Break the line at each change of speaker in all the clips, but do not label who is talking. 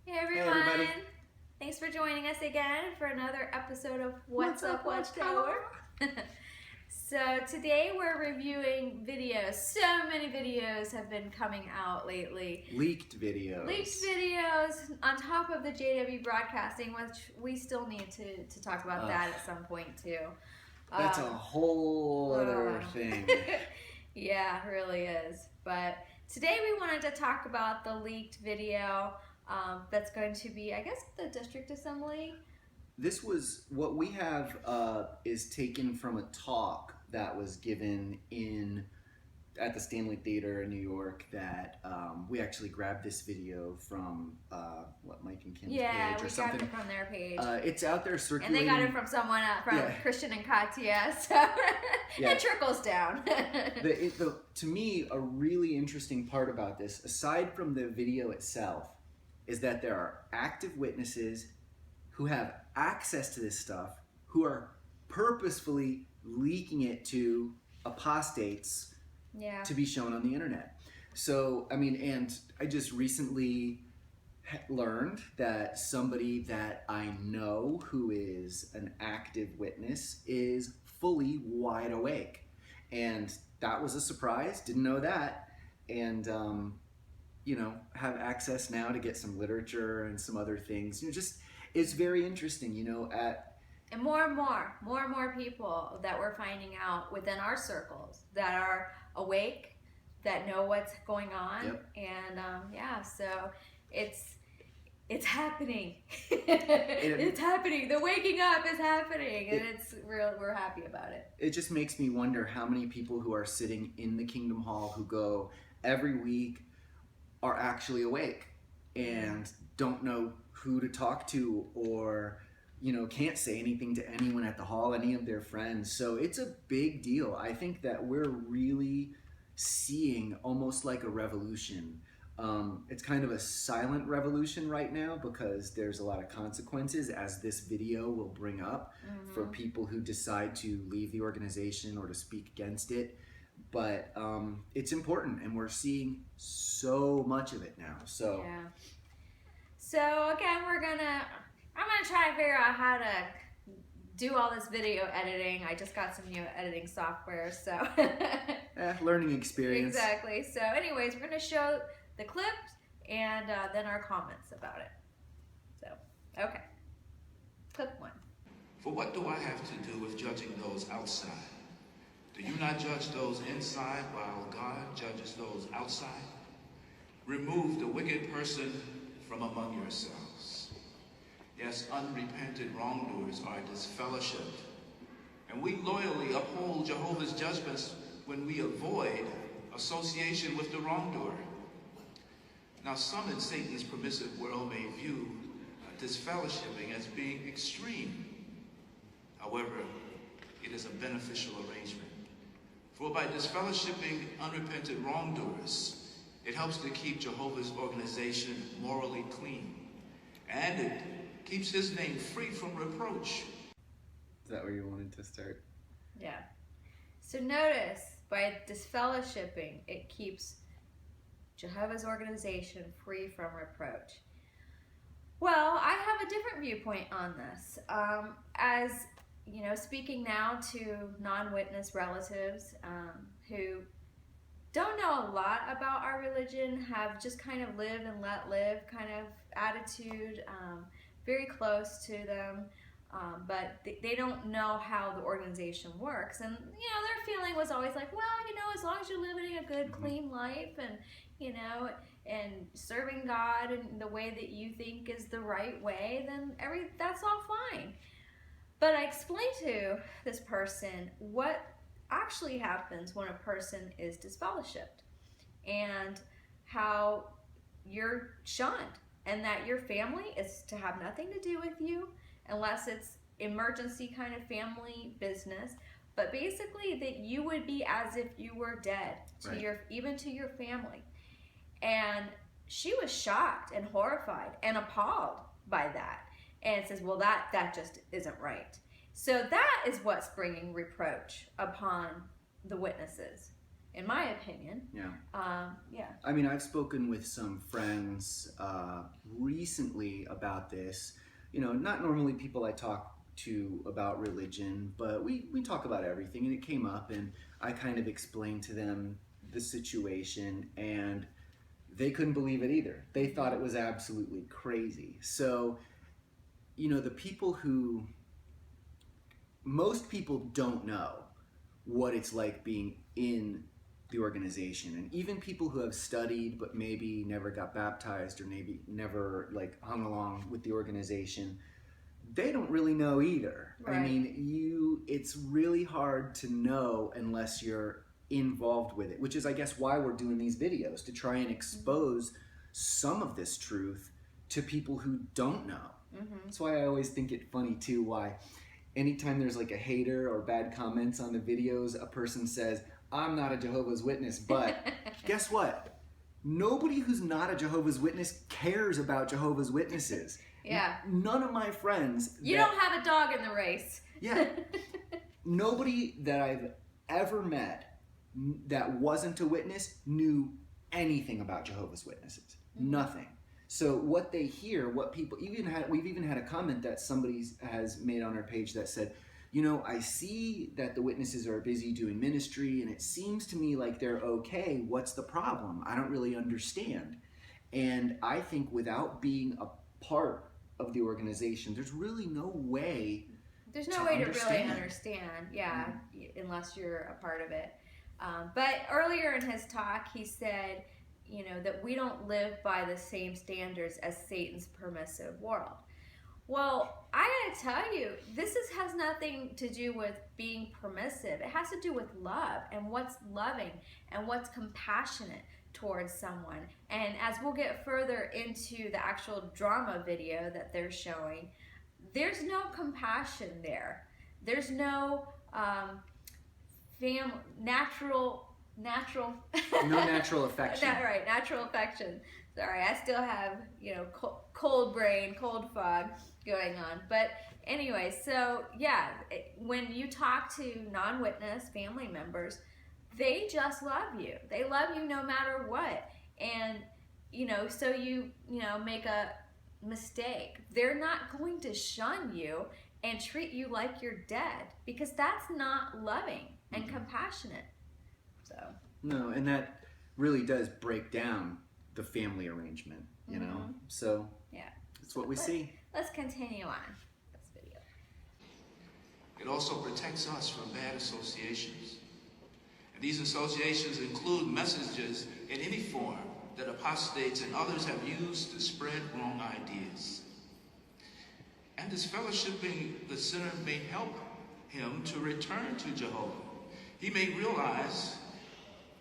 Hey everybody! Thanks for joining us again for another episode of What's Up Watchtower. So today we're reviewing videos. So many videos have been coming out lately.
Leaked videos.
Leaked videos on top of the JW broadcasting, which we still need to talk about that at some point too.
That's a whole other thing.
Yeah, it really is. But today we wanted to talk about the leaked video that's going to be, I guess, the district assembly.
This was what we have is taken from a talk that was given at the Stanley Theater in New York. That we actually grabbed this video from Mike and Kim's page or something.
Yeah, we got it from their page.
It's out there circulating,
and they got it from someone from Christian and Katya. So it trickles down.
To me, a really interesting part about this, aside from the video itself, is that there are active witnesses who have access to this stuff, who are purposefully leaking it to apostates to be shown on the internet. So, I mean, and I just recently learned that somebody that I know who is an active witness is fully wide awake. And that was a surprise, didn't know that. And, have access now to get some literature and some other things. Just it's very interesting,
and more people that we're finding out within our circles that are awake, that know what's going on.
Yep.
And so it's happening. It's happening. The waking up is happening, and it's real. We're happy about it.
It just makes me wonder how many people who are sitting in the Kingdom Hall who go every week are actually awake and don't know who to talk to, or can't say anything to anyone at the hall, any of their friends. So it's a big deal. I think that we're really seeing almost like a revolution. It's kind of a silent revolution right now because there's a lot of consequences, as this video will bring up, for people who decide to leave the organization or to speak against it. But it's important, and we're seeing so much of it now. So
again, I'm gonna try to figure out how to do all this video editing. I just got some new editing software, so
learning experience.
Exactly. So anyways, we're gonna show the clips and then our comments about it. So okay, clip 1.
For what do I have to do with judging those outside? Do you not judge those inside while God judges those outside? Remove the wicked person from among yourselves. Yes, unrepented wrongdoers are disfellowshipped, and we loyally uphold Jehovah's judgments when we avoid association with the wrongdoer. Now, some in Satan's permissive world may view disfellowshipping as being extreme. However, it is a beneficial arrangement. For by disfellowshipping unrepented wrongdoers, it helps to keep Jehovah's organization morally clean, and it keeps his name free from reproach.
Is that where you wanted to start?
Yeah. So notice, by disfellowshipping, it keeps Jehovah's organization free from reproach. Well, I have a different viewpoint on this. As speaking now to non-witness relatives who don't know a lot about our religion, have just kind of live and let live kind of attitude, very close to them, but they don't know how the organization works. And, their feeling was always like, well, as long as you're living a good, clean life and, and serving God in the way that you think is the right way, then that's all fine. But I explained to this person what actually happens when a person is disfellowshipped, and how you're shunned, and that your family is to have nothing to do with you unless it's emergency kind of family business. But basically that you would be as if you were dead to even to your family. And she was shocked and horrified and appalled by that. And it says, well, that just isn't right. So that is what's bringing reproach upon the witnesses. in my opinion.
Yeah.
Yeah.
I mean, I've spoken with some friends recently about this. You know, not normally people I talk to about religion, but we talk about everything, and it came up, and I kind of explained to them the situation, and they couldn't believe it either. They thought it was absolutely crazy. So, you know, most people don't know what it's like being in the organization, and even people who have studied but maybe never got baptized or maybe never like hung along with the organization, they don't really know either.
Right.
I mean, it's really hard to know unless you're involved with it, which is, I guess, why we're doing these videos, to try and expose some of this truth to people who don't know. That's why I always think it funny too, why anytime there's like a hater or bad comments on the videos, a person says, I'm not a Jehovah's Witness, but guess what? Nobody who's not a Jehovah's Witness cares about Jehovah's Witnesses.
Yeah.
None of my friends.
You don't have a dog in the race.
Yeah. Nobody that I've ever met that wasn't a witness knew anything about Jehovah's Witnesses. Nothing. So what they hear, what people we've even had a comment that somebody has made on our page that said, you know, I see that the witnesses are busy doing ministry, and it seems to me like they're okay. What's the problem? I don't really understand. And I think without being a part of the organization, there's really no way.
There's no way to really understand, unless you're a part of it. But earlier in his talk, he said, you know, that we don't live by the same standards as Satan's permissive world. Well, I gotta tell you, this has nothing to do with being permissive. It has to do with love and what's loving and what's compassionate towards someone. And as we'll get further into the actual drama video that they're showing, there's no compassion there. There's no natural
no natural affection.
Right, natural affection. Sorry, I still have, you know, cold brain, cold fog going on. But anyway, so yeah, when you talk to non-witness family members, they just love you. They love you no matter what. And, you know, so you make a mistake, they're not going to shun you and treat you like you're dead, because that's not loving and compassionate. So
no, and that really does break down the family arrangement, you know. So
yeah,
that's what we see.
Let's continue on this video.
It also protects us from bad associations. And these associations include messages in any form that apostates and others have used to spread wrong ideas. And disfellowshipping the sinner may help him to return to Jehovah. He may realize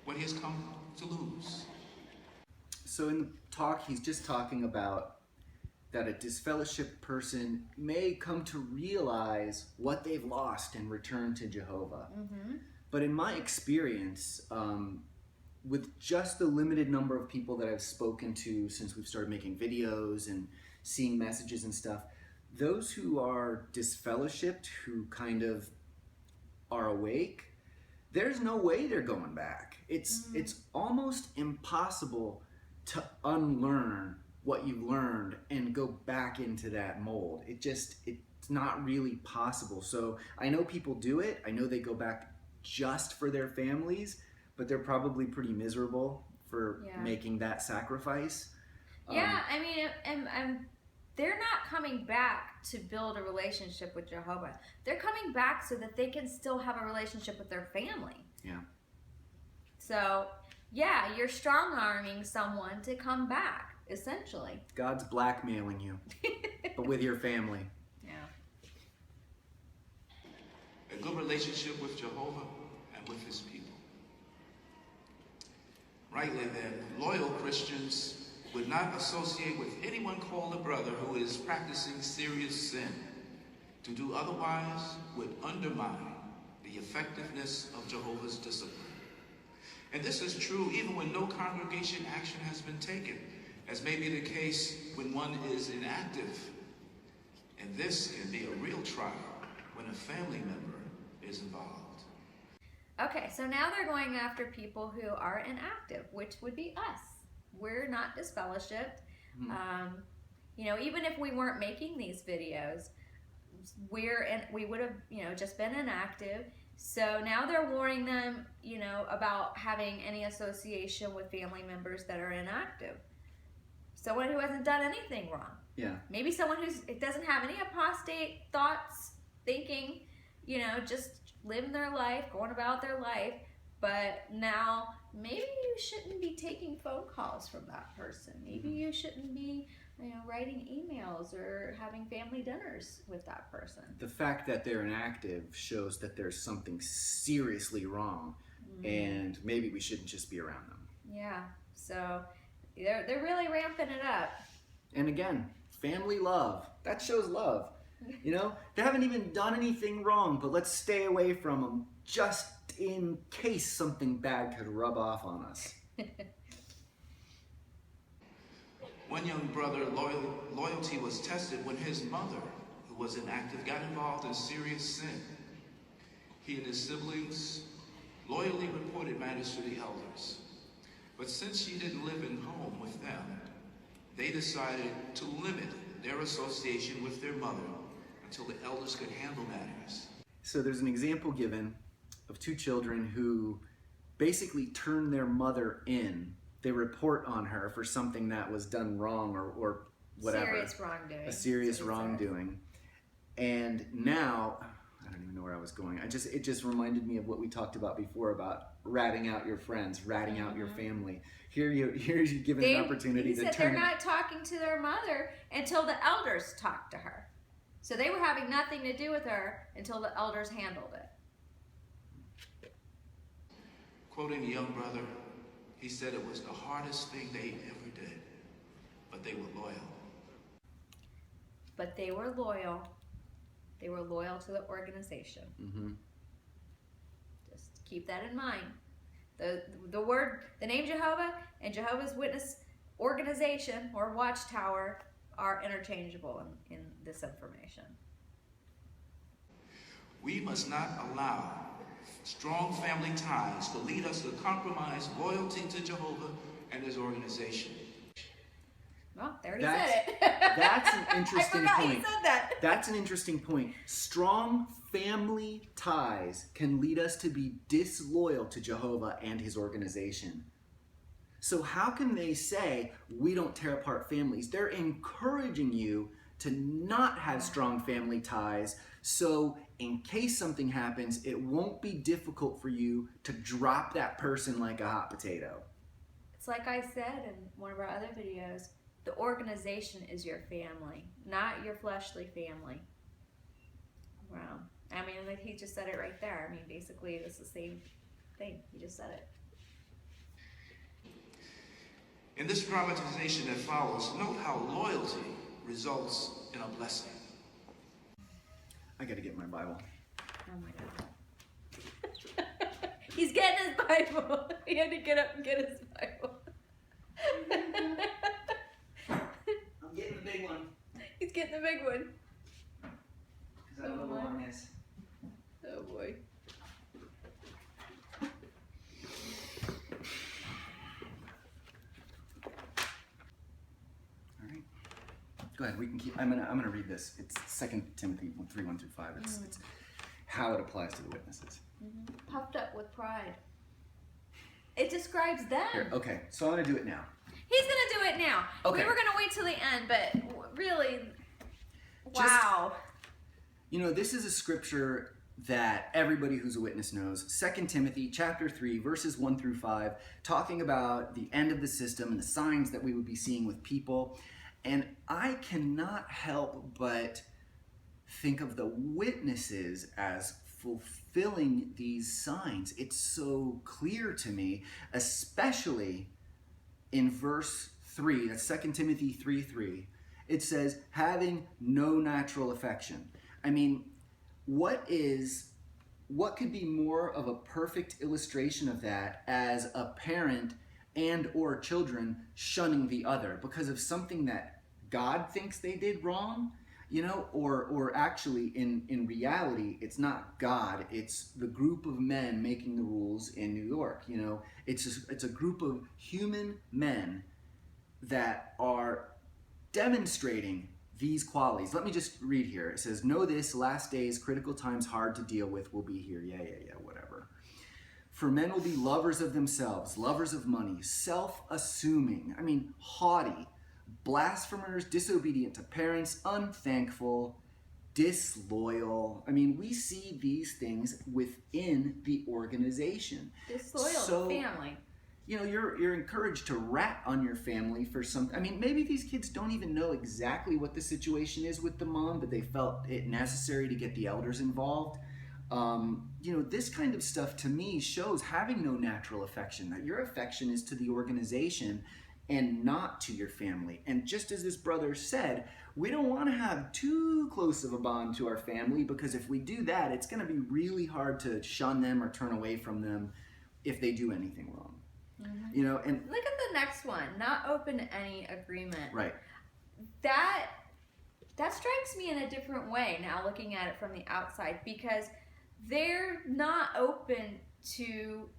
what he has come to lose.
So in the talk, he's just talking about that a disfellowshipped person may come to realize what they've lost and return to Jehovah. But in my experience, with just the limited number of people that I've spoken to since we've started making videos and seeing messages and stuff, those who are disfellowshipped, who kind of are awake, there's no way they're going back. It's almost impossible to unlearn what you've learned and go back into that mold. It's not really possible. So I know people do it. I know they go back just for their families, but they're probably pretty miserable for making that sacrifice.
Yeah, I mean, and they're not coming back to build a relationship with Jehovah. They're coming back so that they can still have a relationship with their family.
Yeah.
So, yeah, you're strong-arming someone to come back, essentially.
God's blackmailing you, but with your family.
Yeah.
A good relationship with Jehovah and with his people. Rightly then, loyal Christians would not associate with anyone called a brother who is practicing serious sin. To do otherwise would undermine the effectiveness of Jehovah's discipline. And this is true even when no congregation action has been taken, as may be the case when one is inactive. And this can be a real trial when a family member is involved.
Okay, so now they're going after people who are inactive, which would be us. We're not disfellowshipped. Even if we weren't making these videos, we would have, just been inactive. So now they're warning them, about having any association with family members that are inactive. Someone who hasn't done anything wrong.
Yeah.
Maybe someone who doesn't have any apostate thoughts, thinking, just living their life, going about their life. But now maybe you shouldn't be taking phone calls from that person. Maybe you shouldn't be, writing emails or having family dinners with that person.
The fact that they're inactive shows that there's something seriously wrong, and maybe we shouldn't just be around them.
Yeah, so they're really ramping it up.
And again, family love. That shows love. They haven't even done anything wrong, but let's stay away from them just in case something bad could rub off on us.
One young brother, loyalty was tested when his mother, who was inactive, got involved in serious sin. He and his siblings loyally reported matters to the elders. But since she didn't live in home with them, they decided to limit their association with their mother until the elders could handle matters.
So there's an example given of two children who basically turn their mother in. They report on her for something that was done wrong or whatever.
Serious wrongdoing.
A serious wrongdoing. And now, I don't even know where I was going. It just reminded me of what we talked about before about ratting out your friends, ratting out your family. Here's you given an opportunity to turn.
They're not talking to their mother until the elders talk to her. So they were having nothing to do with her until the elders handled it.
Quoting the young brother, he said it was the hardest thing they ever did, but they were loyal.
But they were loyal. They were loyal to the organization. Just keep that in mind. The name Jehovah and Jehovah's Witness organization or Watchtower are interchangeable in this information.
We must not allow strong family ties to lead us to compromise loyalty to Jehovah and his organization.
Well, they already said it.
That's an interesting
I forgot
point.
you said that.
That's an interesting point. Strong family ties can lead us to be disloyal to Jehovah and his organization. So how can they say we don't tear apart families? They're encouraging you to not have strong family ties, so in case something happens, it won't be difficult for you to drop that person like a hot potato.
It's like I said in one of our other videos, the organization is your family, not your fleshly family. Wow. I mean, like he just said it right there. I mean, basically, it's the same thing. He just said it.
In this dramatization that follows, note how loyalty results in a blessing.
I gotta get my Bible.
Oh my God. He's getting his Bible. He had to get up and get his Bible.
I'm getting the big one.
He's getting the big one.
Because I don't know what this.
Oh boy.
All right. Go ahead. We can keep. I'm gonna read this. It's 2 Timothy 3:1-5. It's how it applies to the witnesses.
Puffed up with pride. It describes them.
Here, okay, so I'm gonna do it now.
He's gonna do it now.
Okay.
We were gonna wait till the end, but really, wow.
This is a scripture that everybody who's a witness knows. 2 Timothy chapter 3, verses 1-5, talking about the end of the system and the signs that we would be seeing with people. And I cannot help but think of the witnesses as fulfilling these signs. It's so clear to me, especially in verse 3, that's 2 Timothy 3:3. It says, having no natural affection. I mean, what could be more of a perfect illustration of that as a parent and or children shunning the other because of something that God thinks they did wrong? or actually in reality, it's not God, it's the group of men making the rules in New York. It's a group of human men that are demonstrating these qualities. Let me just read here. It says, "Know this, last days, critical times hard to deal with will be here." Yeah, whatever. "For men will be lovers of themselves, lovers of money, self-assuming," haughty, blasphemers, disobedient to parents, unthankful, disloyal. We see these things within the organization.
Disloyal family.
You're encouraged to rat on your family for something. Maybe these kids don't even know exactly what the situation is with the mom, but they felt it necessary to get the elders involved. This kind of stuff to me shows having no natural affection, that your affection is to the organization and not to your family. And just as this brother said, we don't want to have too close of a bond to our family, because if we do that, it's going to be really hard to shun them or turn away from them if they do anything wrong.
Mm-hmm. And look at the next one, not open to any agreement.
Right.
That strikes me in a different way now, looking at it from the outside, because they're not open to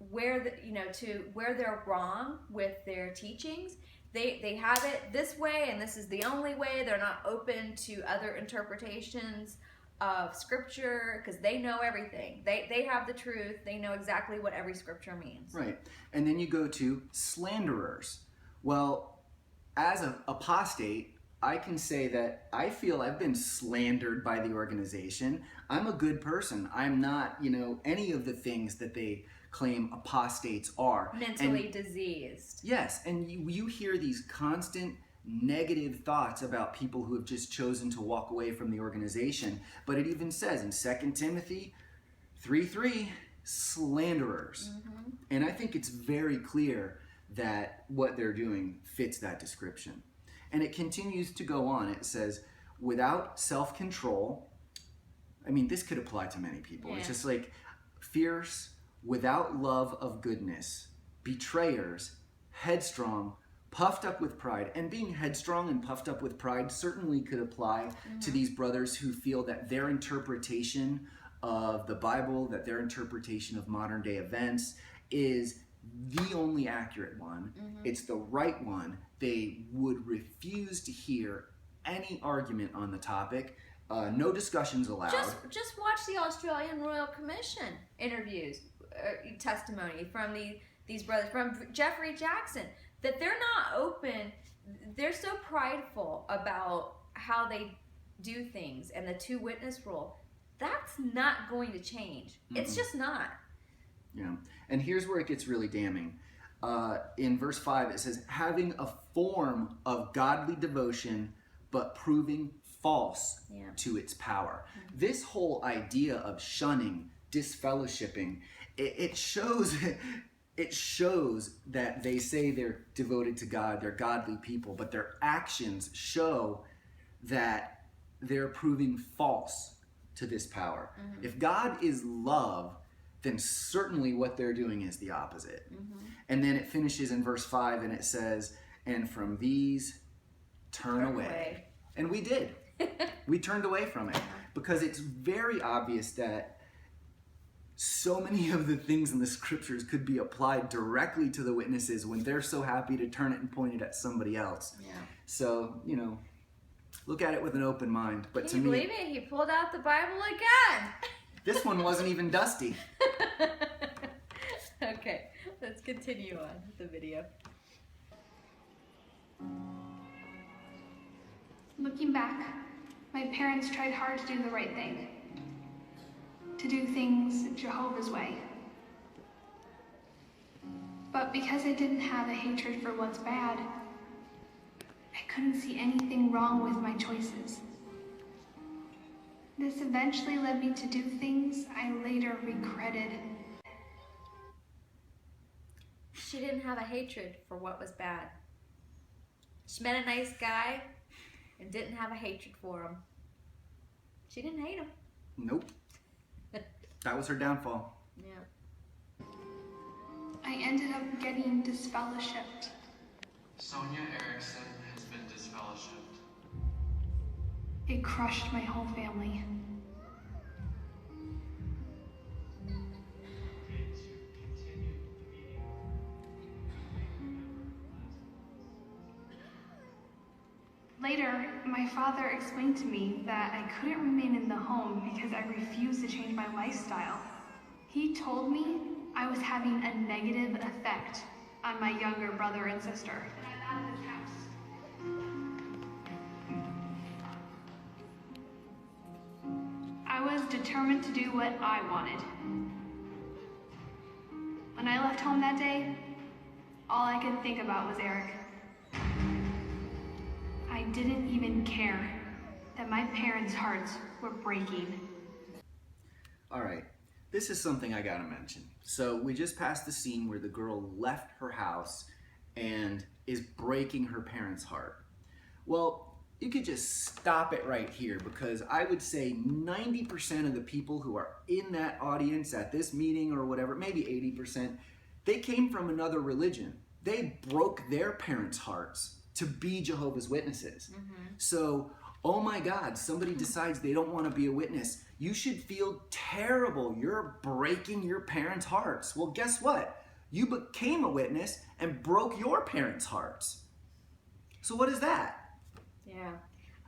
where they're wrong with their teachings. They have it this way, and this is the only way. They're not open to other interpretations of scripture because they know everything. They have the truth. They know exactly what every scripture means.
Right. And then you go to slanderers. Well, as an apostate, I can say that I feel I've been slandered by the organization. I'm a good person. I'm not, any of the things that they claim apostates are.
Mentally diseased.
Yes, and you hear these constant negative thoughts about people who have just chosen to walk away from the organization. But it even says in 2 Timothy 3:3, slanderers. Mm-hmm. And I think it's very clear that what they're doing fits that description. And it continues to go on. It says, without self-control. This could apply to many people. Yeah. It's just like fierce, without love of goodness, betrayers, headstrong, puffed up with pride. And being headstrong and puffed up with pride certainly could apply to these brothers who feel that their interpretation of the Bible, that their interpretation of modern day events is the only accurate one. Mm-hmm. It's the right one. They would refuse to hear any argument on the topic. No discussions allowed.
Just watch the Australian Royal Commission interviews, testimony from these brothers, from Jeffrey Jackson, that they're not open. They're so prideful about how they do things and the 2-witness rule. That's not going to change. Mm-hmm. It's just not.
Yeah. And here's where it gets really damning. In verse 5, it says, having a form of godly devotion, but proving false to its power. Mm-hmm. This whole idea of shunning, disfellowshipping, it shows that they say they're devoted to God, they're godly people, but their actions show that they're proving false to this power. Mm-hmm. If God is love, then certainly what they're doing is the opposite. Mm-hmm. And then it finishes in verse 5 and it says, and from these turn away. And we did. We turned away from it because it's very obvious that so many of the things in the scriptures could be applied directly to the witnesses when they're so happy to turn it and point it at somebody else. Yeah. So, look at it with an open mind. But
Can you believe it? He pulled out the Bible again.
This one wasn't even dusty.
Okay, let's continue on with the video.
Looking back, my parents tried hard to do the right thing, to do things Jehovah's way. But because I didn't have a hatred for what's bad, I couldn't see anything wrong with my choices. This eventually led me to do things I later regretted.
She didn't have a hatred for what was bad. She met a nice guy and didn't have a hatred for him. She didn't hate him.
Nope. That was her downfall.
Yeah.
I ended up getting disfellowshipped.
Sonia Erickson has been disfellowshipped.
It crushed my whole family. Later, my father explained to me that I couldn't remain in the home because I refused to change my lifestyle. He told me I was having a negative effect on my younger brother and sister. And I'm out of this house. I was determined to do what I wanted. When I left home that day, all I could think about was Eric. I didn't even care that my parents' hearts were breaking.
All right, this is something I gotta mention. So we just passed the scene where the girl left her house and is breaking her parents' heart. Well, you could just stop it right here, because I would say 90% of the people who are in that audience at this meeting or whatever, maybe 80%, they came from another religion. They broke their parents' hearts to be Jehovah's Witnesses. So, oh my God, somebody decides they don't want to be a witness. You should feel terrible. You're breaking your parents' hearts. Well, guess what? You became a witness and broke your parents' hearts. So what is that?
Yeah.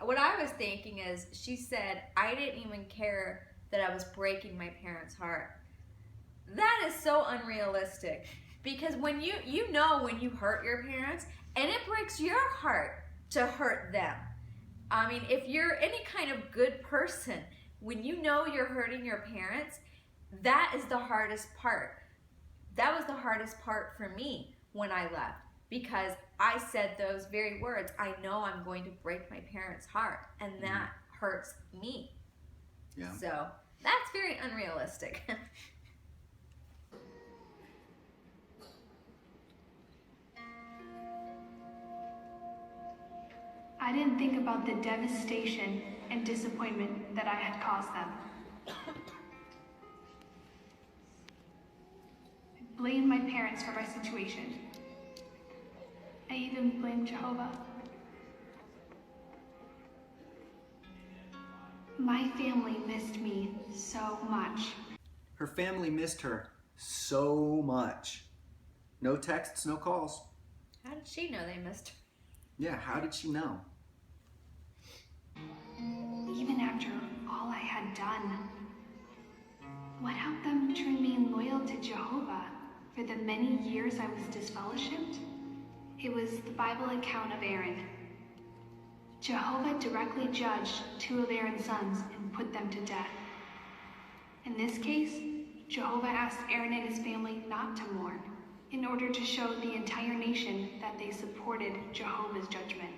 What I was thinking is, she said, I didn't even care that I was breaking my parents' heart. That is so unrealistic. Because when you know when you hurt your parents, and it breaks your heart to hurt them. I mean, if you're any kind of good person, when you know you're hurting your parents, that is the hardest part. That was the hardest part for me when I left, because I said those very words. I know I'm going to break my parents' heart, and that hurts me.
Yeah.
So that's very unrealistic.
I didn't think about the devastation and disappointment that I had caused them. I blamed my parents for my situation. I even blamed Jehovah. My family missed me so much.
Her family missed her so much. No texts, no calls.
How did she know they missed her?
Yeah, how did she know?
Even after all I had done, what helped them to remain loyal to Jehovah for the many years I was disfellowshipped? It was the Bible account of Aaron. Jehovah directly judged 2 of Aaron's sons and put them to death. In this case, Jehovah asked Aaron and his family not to mourn, in order to show the entire nation that they supported Jehovah's judgment.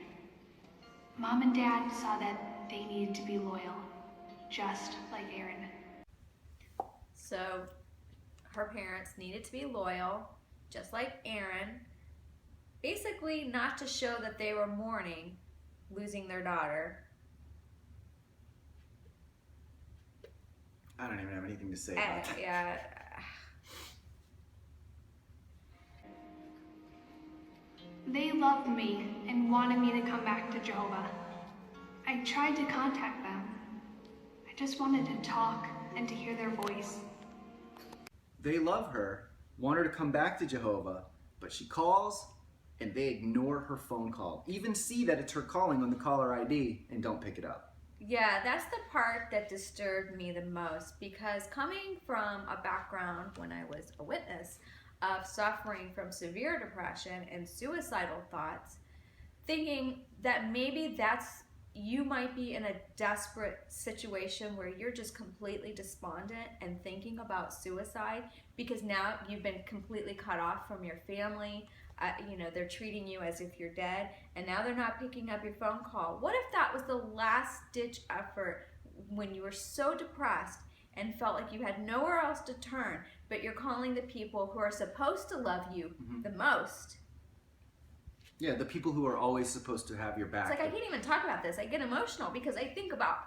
Mom and Dad saw that they needed to be loyal, just like Aaron.
So her parents needed to be loyal, just like Aaron. Basically, not to show that they were mourning losing their daughter.
I don't even have anything to say about that.
Yeah.
They loved me and wanted me to come back to Jehovah. I tried to contact them. I just wanted to talk and to hear their voice.
They love her, want her to come back to Jehovah, but she calls and they ignore her phone call. Even see that it's her calling on the caller ID and don't pick it up.
Yeah, that's the part that disturbed me the most, because coming from a background when I was a witness of suffering from severe depression and suicidal thoughts, thinking that maybe you might be in a desperate situation where you're just completely despondent and thinking about suicide because now you've been completely cut off from your family. They're treating you as if you're dead, and now they're not picking up your phone call. What if that was the last ditch effort when you were so depressed and felt like you had nowhere else to turn, but you're calling the people who are supposed to love you the most?
Yeah, the people who are always supposed to have your back.
It's like, I can't even talk about this. I get emotional because I think about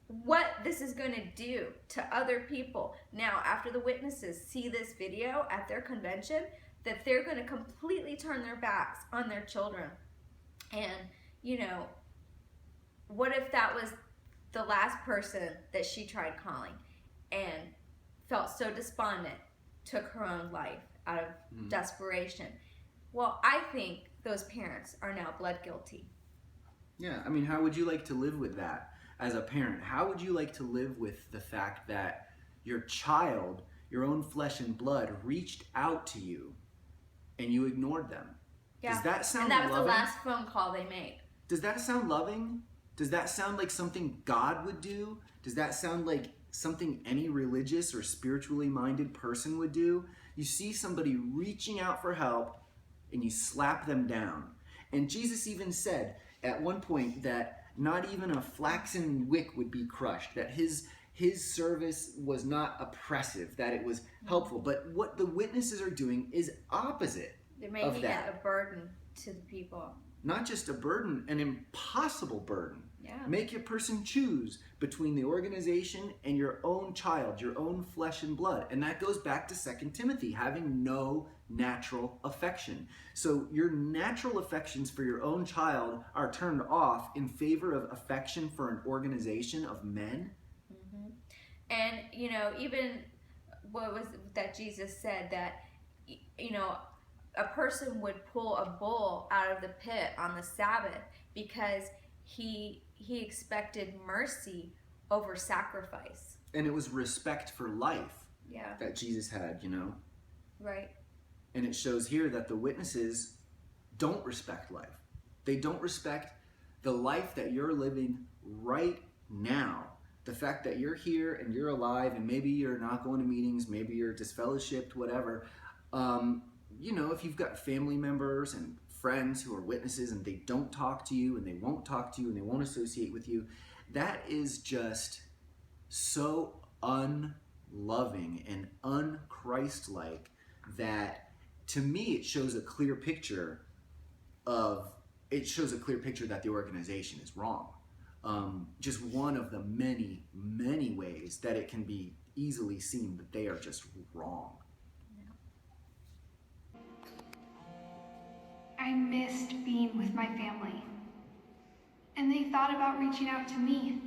what this is going to do to other people. Now, after the witnesses see this video at their convention, that they're going to completely turn their backs on their children. And, what if that was the last person that she tried calling and felt so despondent, took her own life out of desperation? Well, I think those parents are now blood guilty.
Yeah, I mean, how would you like to live with that as a parent? How would you like to live with the fact that your child, your own flesh and blood, reached out to you and you ignored them?
Yeah.
Does that sound
loving? And that was
loving?
the last phone call they made.
Does that sound loving? Does that sound like something God would do? Does that sound like something any religious or spiritually minded person would do? You see somebody reaching out for help and you slap them down. And Jesus even said at one point that not even a flaxen wick would be crushed, that his service was not oppressive, that it was helpful. But what the witnesses are doing is opposite.
They're making
of that.
it a burden to the people.
Not just a burden, an impossible burden.
Yeah.
Make a person choose between the organization and your own child, your own flesh and blood. And that goes back to 2 Timothy, having no natural affection. So your natural affections for your own child are turned off in favor of affection for an organization of men.
Mm-hmm. And, even what was that Jesus said that, a person would pull a bull out of the pit on the Sabbath because he expected mercy over sacrifice.
And it was respect for life
Yeah.
that Jesus had,
Right.
And it shows here that the witnesses don't respect life. They don't respect the life that you're living right now. The fact that you're here and you're alive and maybe you're not going to meetings, maybe you're disfellowshipped, whatever. If you've got family members and friends who are witnesses and they don't talk to you and they won't talk to you and they won't associate with you, that is just so unloving and un-Christ-like that, to me, it shows a clear picture that the organization is wrong. Just one of the many, many ways that it can be easily seen that they are just wrong.
I missed being with my family, and they thought about reaching out to me.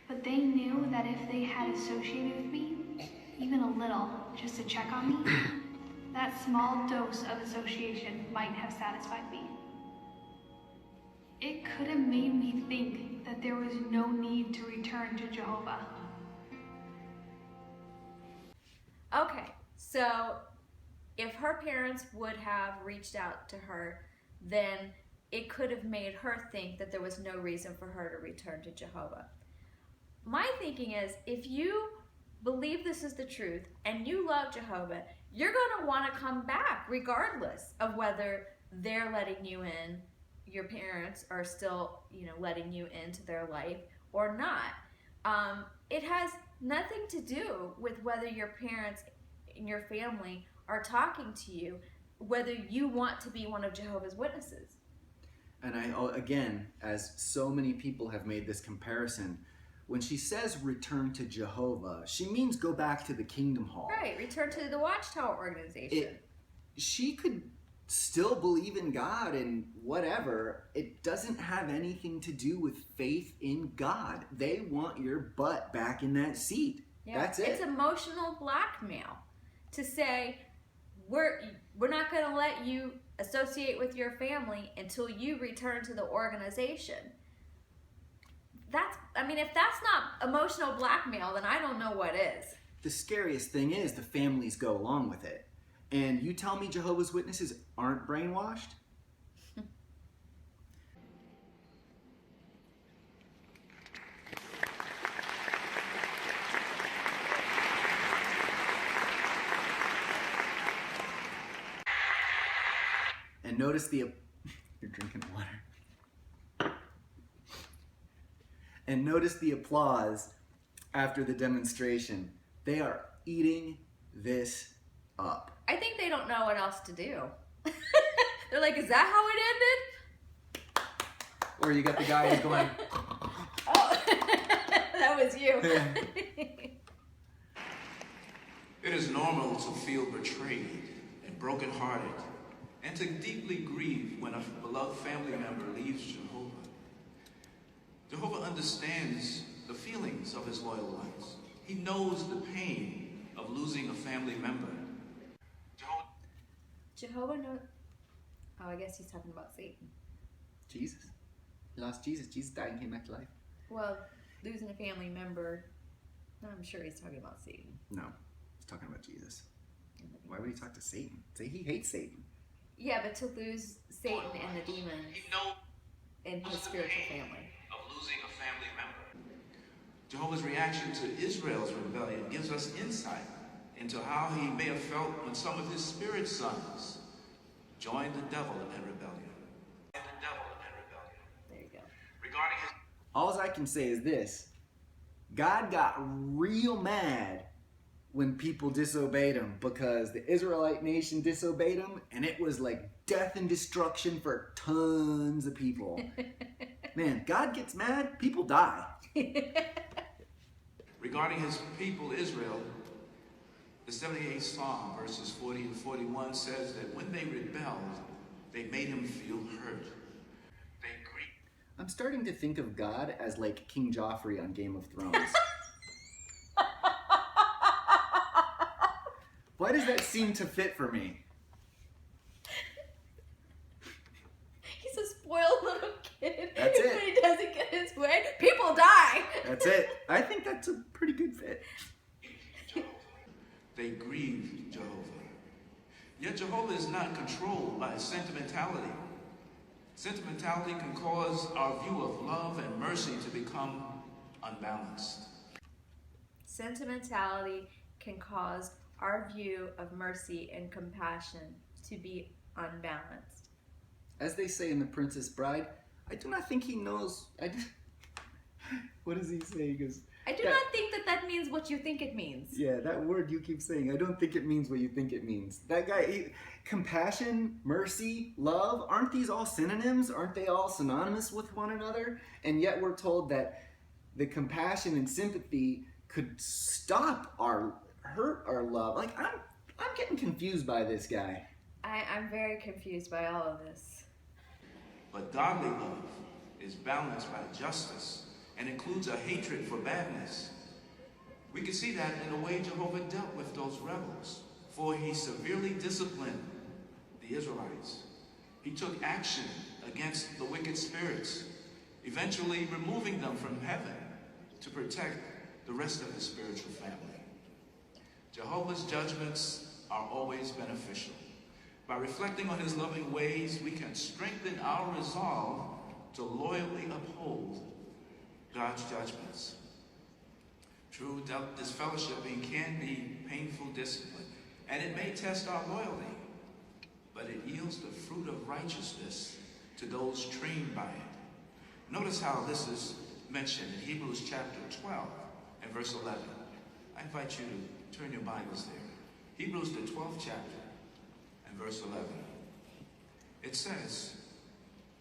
But they knew that if they had associated with me, even a little, just to check on me, that small dose of association might have satisfied me. It could have made me think that there was no need to return to Jehovah.
Okay, so if her parents would have reached out to her, then it could have made her think that there was no reason for her to return to Jehovah. My thinking is, if you believe this is the truth and you love Jehovah, you're going to want to come back regardless of whether they're letting you in, your parents are still, letting you into their life or not. It has nothing to do with whether your parents and your family are talking to you, whether you want to be one of Jehovah's Witnesses.
And again, as so many people have made this comparison, when she says return to Jehovah, she means go back to the Kingdom Hall.
Right, return to the Watchtower organization.
She could still believe in God and whatever. It doesn't have anything to do with faith in God. They want your butt back in that seat.
Yeah,
that's it.
It's emotional blackmail to say, we're not going to let you associate with your family until you return to the organization. If that's not emotional blackmail, then I don't know what is.
The scariest thing is the families go along with it. And you tell me Jehovah's Witnesses aren't brainwashed? And notice you're drinking water. And notice the applause after the demonstration. They are eating this up.
I think they don't know what else to do. They're like, is that how it ended?
Or you got the guy who's going,
Oh, that was you.
It is normal to feel betrayed and brokenhearted and to deeply grieve when a beloved family member leaves Jehovah. Jehovah understands the feelings of his loyal ones. He knows the pain of losing a family member.
Jehovah knows. Oh, I guess he's talking about Satan.
Jesus. He lost Jesus. Jesus died and came back to life.
Well, losing a family member, I'm sure he's talking about Satan.
No, he's talking about Jesus. Why would he talk to Satan? Say he hates Satan.
Yeah, but to lose Satan and the demons in his spiritual family.
Of losing a family member. Jehovah's reaction to Israel's rebellion gives us insight into how he may have felt when some of his spirit sons joined the devil in rebellion.
There you go.
Regarding his
All I can say is this. God got real mad when people disobeyed him because the Israelite nation disobeyed him, and it was like death and destruction for tons of people. Man, God gets mad, people die.
Regarding his people Israel, the 78th Psalm, verses 40 and 41 says that when they rebelled, they made him feel hurt. They grieved.
I'm starting to think of God as like King Joffrey on Game of Thrones. Why does that seem to fit for me?
He's a spoiled little kid.
That's it.
When he doesn't get his way, people die.
That's it. I think that's a pretty good fit.
They grieved Jehovah. Yet Jehovah is not controlled by sentimentality. Sentimentality can cause our view of love and mercy to become unbalanced.
Sentimentality can cause our view of mercy and compassion to be unbalanced.
As they say in The Princess Bride, I do not think he knows. What does he say? He goes,
I do not think that means what you think it means.
yeah, that word you keep saying, I don't think it means what you think it means. That guy, compassion, mercy, love, aren't these all synonyms? Aren't they all synonymous with one another? And yet we're told that the compassion and sympathy could stop our hurt our love. Like, I'm getting confused by this guy.
I'm very confused by all of this.
But godly love is balanced by justice and includes a hatred for badness. We can see that in the way Jehovah dealt with those rebels, for he severely disciplined the Israelites. He took action against the wicked spirits, eventually removing them from heaven to protect the rest of his spiritual family. Jehovah's judgments are always beneficial. By reflecting on his loving ways, we can strengthen our resolve to loyally uphold God's judgments. True disfellowshipping can be painful discipline, and it may test our loyalty, but it yields the fruit of righteousness to those trained by it. Notice how this is mentioned in Hebrews chapter 12 and verse 11. I invite you to turn your Bibles there. Hebrews the 12th chapter and verse 11. It says,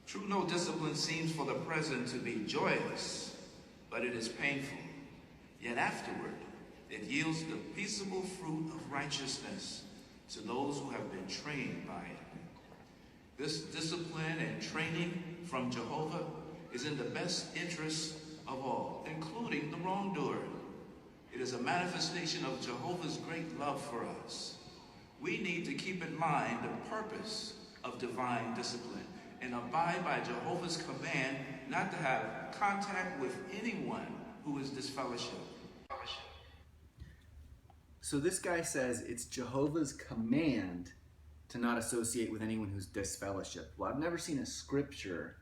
true no discipline seems for the present to be joyous, but it is painful. Yet afterward, it yields the peaceable fruit of righteousness to those who have been trained by it. This discipline and training from Jehovah is in the best interest of all, including the wrongdoer. It is a manifestation of Jehovah's great love for us. We need to keep in mind the purpose of divine discipline and abide by Jehovah's command not to have contact with anyone who is disfellowshipped.
So this guy says it's Jehovah's command to not associate with anyone who's disfellowshipped. Well, I've never seen a scripture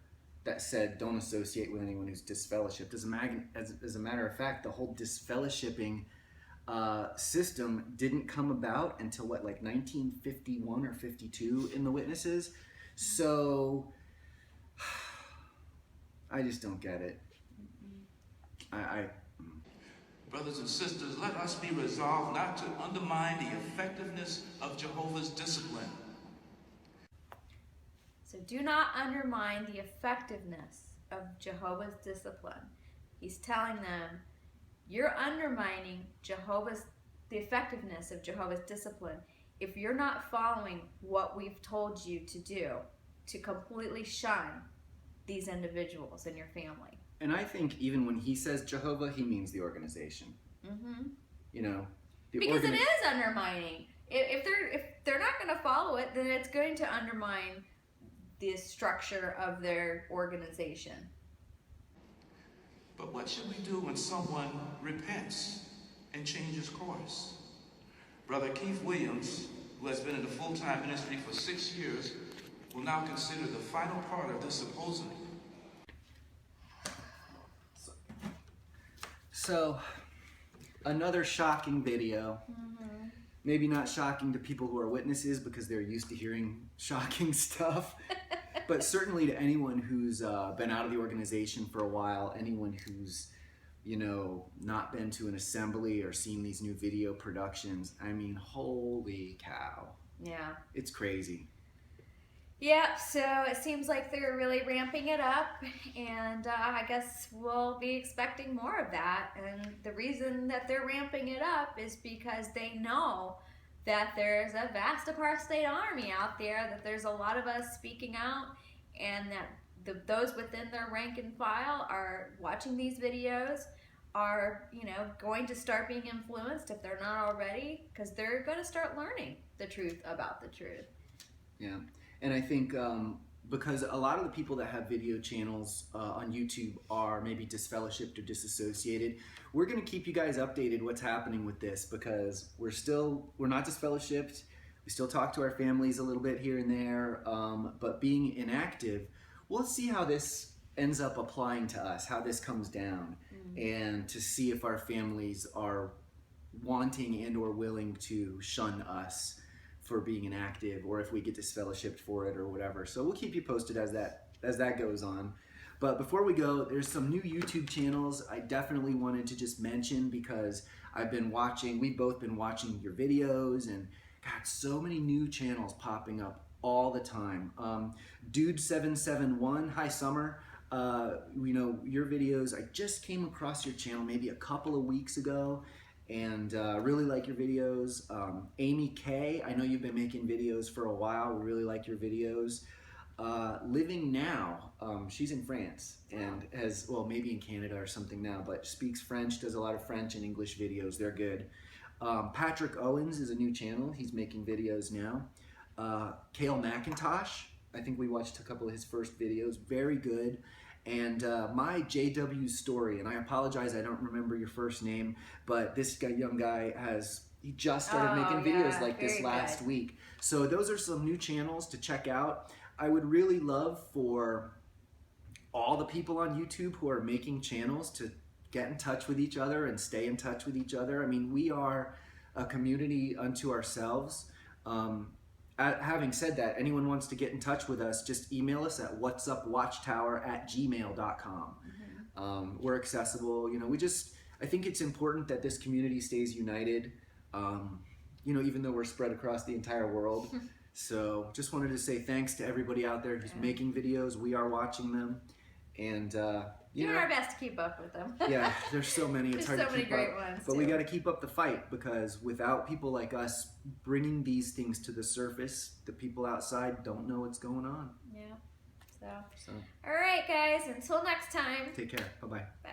that said don't associate with anyone who's disfellowshipped. As a matter of fact, the whole disfellowshipping system didn't come about until what, like 1951 or 52 in the witnesses. So I just don't get it.
Brothers and sisters, let us be resolved not to undermine the effectiveness of Jehovah's discipline.
So do not undermine the effectiveness of Jehovah's discipline. He's telling them, you're undermining the effectiveness of Jehovah's discipline if you're not following what we've told you to do to completely shun these individuals in your family.
And I think even when he says Jehovah, he means the organization.
Mm-hmm.
You know,
Because it is undermining. If they're not going to follow it, then it's going to undermine the structure of their organization.
But what should we do when someone repents and changes course? Brother Keith Williams, who has been in the full-time ministry for 6 years, will now consider the final part of this symposium.
So, another shocking video.
Mm-hmm.
Maybe not shocking to people who are witnesses because they're used to hearing shocking stuff, but certainly to anyone who's been out of the organization for a while, anyone who's, you know, not been to an assembly or seen these new video productions. I mean, holy cow.
Yeah.
It's crazy.
Yep, so it seems like they're really ramping it up, and I guess we'll be expecting more of that. And the reason that they're ramping it up is because they know that there's a vast apostate army out there, that there's a lot of us speaking out, and that those within their rank and file are watching these videos, are, you know, going to start being influenced if they're not already, because they're going to start learning the truth about the truth.
Yeah. And I think because a lot of the people that have video channels on YouTube are maybe disfellowshipped or disassociated, we're going to keep you guys updated what's happening with this, because we're not disfellowshipped. We still talk to our families a little bit here and there, but being inactive, we'll see how this ends up applying to us, how this comes down, and to see if our families are wanting and or willing to shun us for being inactive, or if we get disfellowshipped for it or whatever. So we'll keep you posted as that goes on. But before we go, there's some new YouTube channels I definitely wanted to just mention, because we've both been watching your videos, and got so many new channels popping up all the time. Dude771, hi Summer. You know, your videos, I just came across your channel maybe a couple of weeks ago, and really like your videos. Amy K, I know you've been making videos for a while. We really like your videos. Living Now, she's in France and has, well, maybe in Canada or something now, but speaks French, does a lot of French and English videos. They're good. Patrick Owens is a new channel. He's making videos now. Kale McIntosh, I think we watched a couple of his first videos. Very good. And my JW Story, and I apologize, I don't remember your first name, but this young guy he just started making videos like this last week. So those are some new channels to check out. I would really love for all the people on YouTube who are making channels to get in touch with each other and stay in touch with each other. I mean, we are a community unto ourselves. Having said that, anyone wants to get in touch with us, just email us at whatsupwatchtower@gmail.com. We're accessible. You know, I think it's important that this community stays united, you know, even though we're spread across the entire world. So just wanted to say thanks to everybody out there who's making videos. We are watching them, and
Doing our best to keep up with them.
Yeah, there's so many. It's hard to keep up.
There's so many great ones.
But we got to keep up the fight, because without people like us bringing these things to the surface, the people outside don't know what's going on.
Yeah. So.
So
All right, guys. Until next time.
take care. Bye-bye.
Bye.